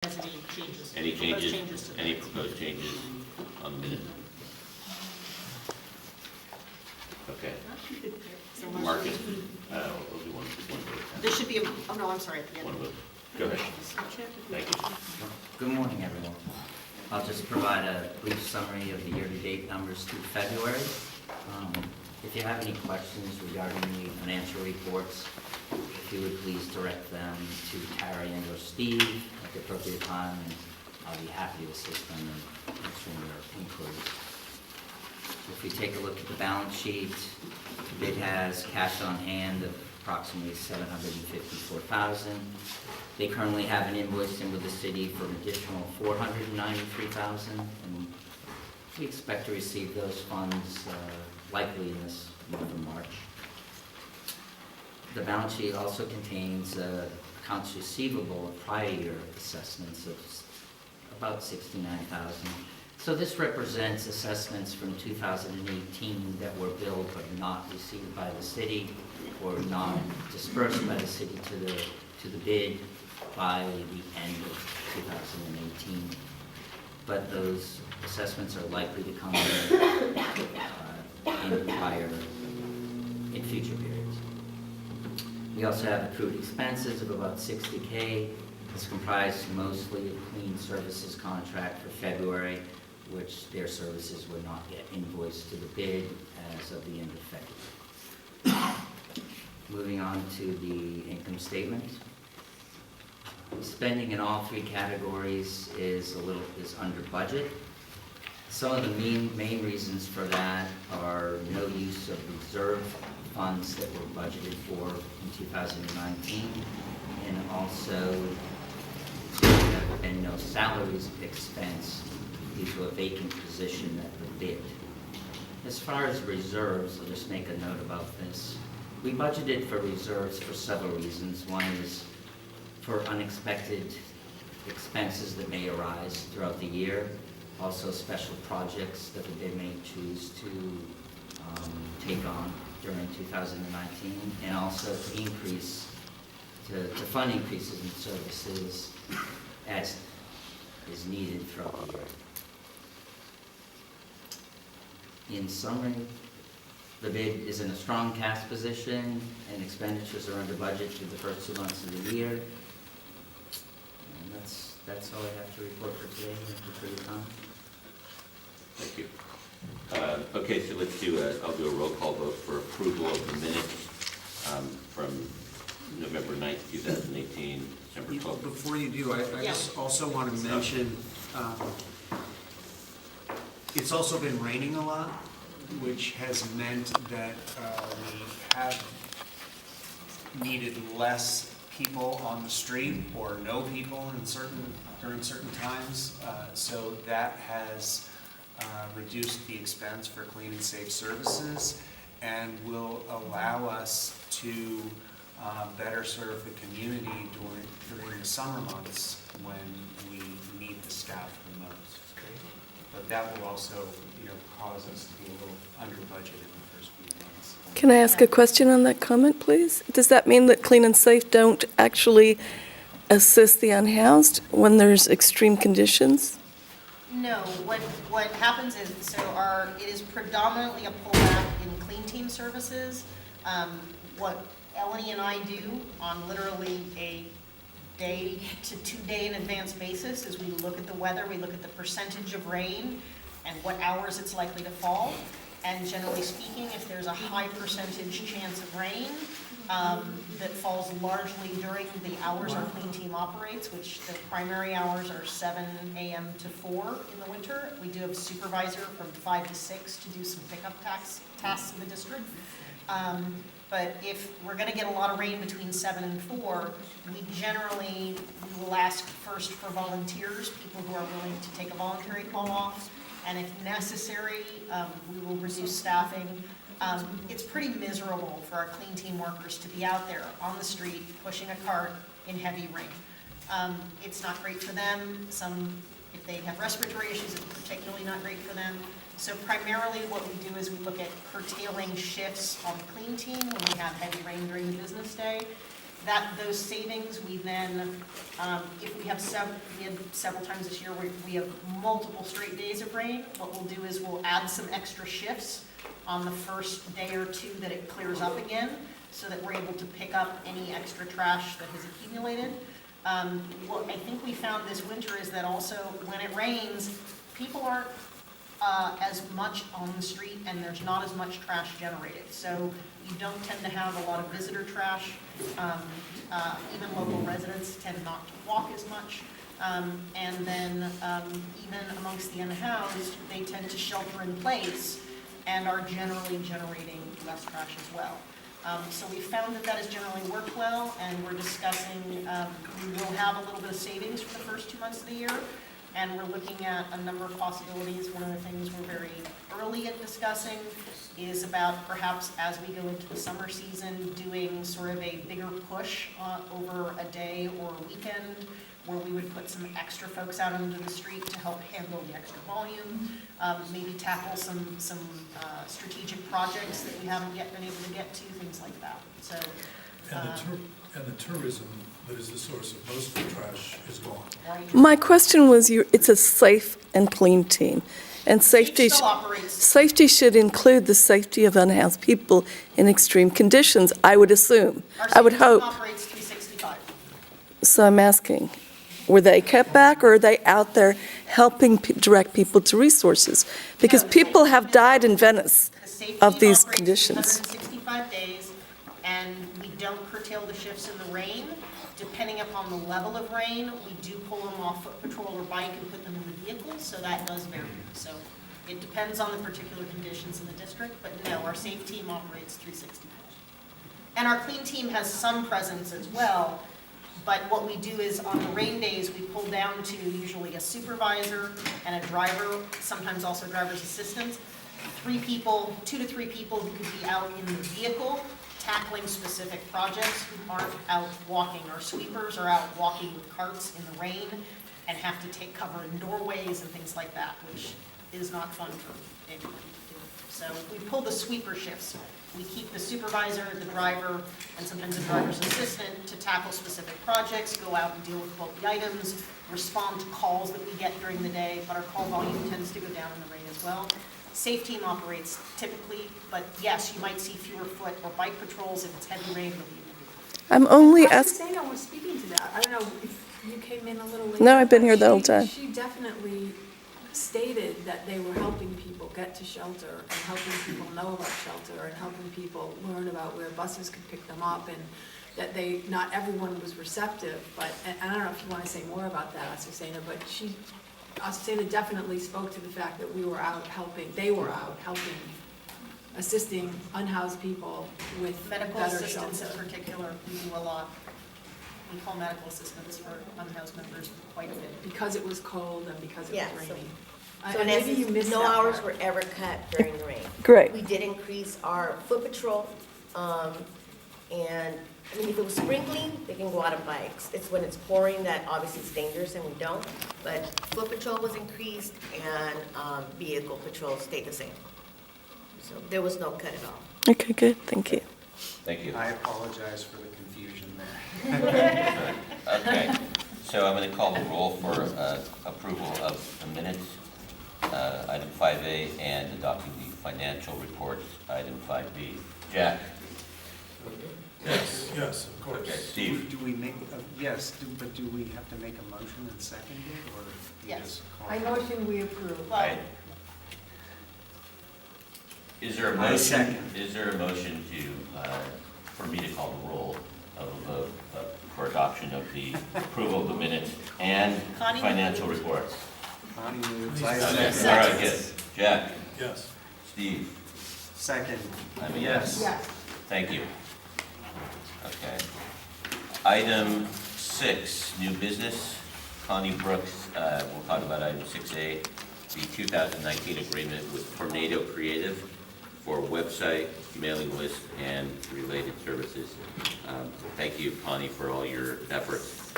Has any changes? Any Proposed changes? to Any that? proposed changes on the minute? Okay. Marcus, we'll do one vote. This should be, oh no, I'm sorry, at the end. One vote. Go ahead. Thank you. Good morning, everyone. I'll just provide a brief summary of the year-to-date numbers through February. If you have any questions regarding the financial reports, if you would please direct them to Terry and or Steve at the appropriate time, and I'll be happy to assist them in answering their inquiries. If we take a look at the balance sheet, it has cash on hand of approximately $754,000. They currently have an invoice in with the city for an additional $493,000, and we expect to receive those funds likely in this month of March. The balance sheet also contains accounts receivable of prior year assessments of about $69,000. So this represents assessments from 2018 that were billed but not received by the city or not dispersed by the city to the bid by the end of 2018. But those assessments are likely to come in future periods. We also have accrued expenses of about $60K. It's comprised mostly of clean services contract for February, which their services were not yet invoiced to the bid as of the end of February. Moving on to the income statement. Spending in all three categories is under budget. Some of the main reasons for that are no use of reserve funds that were budgeted for in 2019, and also there have been no salaries expense due to a vacant position at the bid. As far as reserves, I'll just make a note about this. We budgeted for reserves for several reasons. One is for unexpected expenses that may arise throughout the year, also special projects that the bid may choose to take on during 2019, and also to fund increases in services as is needed throughout the year. In summary, the bid is in a strong cash position, and expenditures are under budget through the first 2 months of the year. And that's all I have to report for today. Thank you for your time. Thank you. Okay, so I'll do a roll call vote for approval of the minutes from November 9th, 2018, December 12th. Before you do, I just also want to mention, it's also been raining a lot, which has meant that we have needed less people on the street or no people during certain times. So that has reduced the expense for clean and safe services and will allow us to better serve the community during the summer months when we need the staff the most. But that will also, cause us to be a little under budget in the first few months. Can I ask a question on that comment, please? Does that mean that Clean and Safe don't actually assist the unhoused when there's extreme conditions? No, what happens is, it is predominantly a pullback in clean team services. What Eleni and I do on literally a day to 2 day in advance basis is we look at the weather, we look at the percentage of rain and what hours it's likely to fall. And generally speaking, if there's a high percentage chance of rain that falls largely during the hours our clean team operates, which the primary hours are 7 a.m. to 4 in the winter. We do have a supervisor from 5 to 6 to do some pickup tasks in the district. But if we're going to get a lot of rain between 7 and 4, we will ask first for volunteers, people who are willing to take a voluntary call off. And if necessary, we will reduce staffing. It's pretty miserable for our clean team workers to be out there on the street pushing a cart in heavy rain. It's not great for them. If they have respiratory issues, it's particularly not great for them. So primarily what we do is we look at curtailing shifts on the clean team when we have heavy rain during the business day. those savings, we then, if we had several times this year where we have multiple straight days of rain, what we'll do is we'll add some extra shifts on the first day or two that it clears up again, so that we're able to pick up any extra trash that has accumulated. What I think we found this winter is that also when it rains, people aren't as much on the street, and there's not as much trash generated. So you don't tend to have a lot of visitor trash. Even local residents tend not to walk as much. And then even amongst the unhoused, they tend to shelter in place and are generally generating less trash as well. So we found that has generally worked well, and we're discussing, we will have a little bit of savings for the first 2 months of the year, and we're looking at a number of possibilities. One of the things we're very early at discussing is about perhaps as we go into the summer season, doing sort of a bigger push over a day or a weekend, where we would put some extra folks out into the street to help handle the extra volume, maybe tackle some strategic projects that we haven't yet been able to get to, things like that. So, And the tourism that is the source of most of the trash is gone. right. My question was, it's a safe and clean team, and safety. Still operates. Safety should include the safety of unhoused people in extreme conditions, I would assume. I would Our safety team hope. operates 365. So I'm asking, were they kept back, or are they out there helping direct people to resources? Because No, the people safety have team- died in Venice The safety of team these operates conditions. 365 days, and we don't curtail the shifts in the rain. Depending upon the level of rain, we do pull them off foot patrol or bike and put them in the vehicle, so that does vary. So it depends on the particular conditions in the district, but no, our safe team operates 365. And our clean team has some presence as well, but what we do is on the rain days, we pull down to usually a supervisor and a driver, sometimes also driver's assistants. 2 to 3 people who could be out in the vehicle tackling specific projects, who aren't out walking. Our sweepers are out walking with carts in the rain and have to take cover in doorways and things like that, which is not fun for anyone to do. So we pull the sweeper shifts. We keep the supervisor, the driver, and sometimes the driver's assistant to tackle specific projects, go out and deal with bulky items, respond to calls that we get during the day, but our call volume tends to go down in the rain as well. Safe team operates typically, but yes, you might see fewer foot or bike patrols if it's heavy rain. They'll be in the vehicle. I'm only I was asking, saying, I was speaking to that. I don't know if you came in a little late. No, I've been but here the whole she- time. She definitely stated that they were helping people get to shelter and helping people know about shelter and helping people learn about where buses could pick them up, and that not everyone was receptive, but, and I don't know if you want to say more about that, Azucena, but Azucena definitely spoke to the fact that we were out helping, they were out helping, assisting unhoused people with Medical better assistance in shelter. particular, we do a lot. We call medical assistance for unhoused members quite a bit. Because it was cold and because it Yeah, was so- raining. So in Maybe you essence, missed no that hours part. were ever cut during the rain. great. We did increase our foot patrol, and, I mean, if it was sprinkling, they can go out on bikes. It's when it's pouring that obviously it's dangerous and we don't, but foot patrol was increased and vehicle patrol stayed the same. So there was no cut at all. Okay, good, thank you. Thank you. I apologize for the confusion there. Okay, so I'm going to call the roll for approval of the minutes, item 5A, and adopting the financial reports, item 5B. Jack? Yes, of Okay, course. Steve? Do we make, yes, but do we have to make a motion and second it, or? we Yes. just call I it? motion we approve. Well, Right. Is there a I motion, second. for me to call the roll of a vote for adoption of the approval of the minutes and Connie? financial reports? Connie moves, I Okay, second. all right, good. Jack? Yes. Steve? Second. I'm a yes. Yes. Thank you. Okay. Item 6, new business. Connie Brooks, we'll talk about item 6A, the 2019 agreement with Tornado Creative for website, mailing list, and related services. Thank you, Connie, for all your efforts.